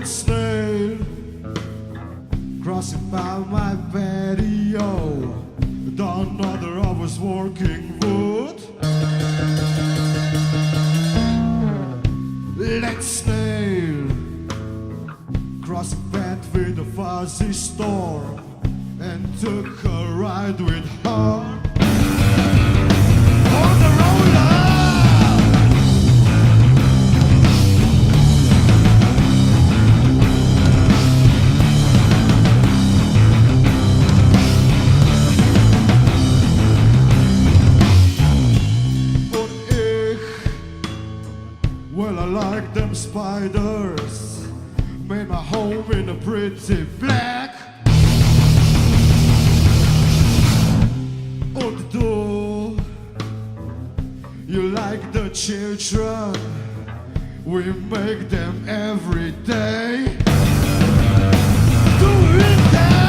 red snail crossing by my patio. Don't know that I was working wood. Red snail crossing path with a fuzzy storm and took a ride with her on the roller. Well, I like them spiders. Made my home in a pretty black. On the door, you like the children. We make them every day. Doing that.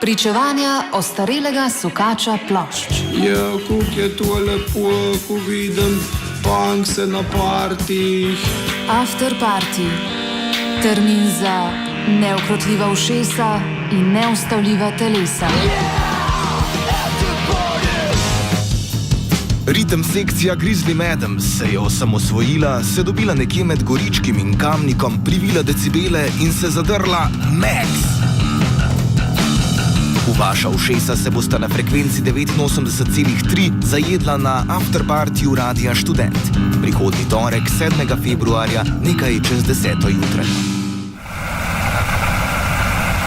Pričevanja ostarelega sukača plošč. Ja, kako je to lepo, ko vidim punkse na partijih. After party. Termin za neukrotljiva ušesa in neustavljiva telesa. Ritem sekcija Grizzly Madam se je osamosvojila, se dobila nekje med Goričkim in Kamnikom, privila decibele in se zadrla max. V vaša ušesa se bosta na frekvenci 89,3 zajedla na afterpartiju Radia Študent. Prihodnji torek, 7. februarja, nekaj čez 10. jutra.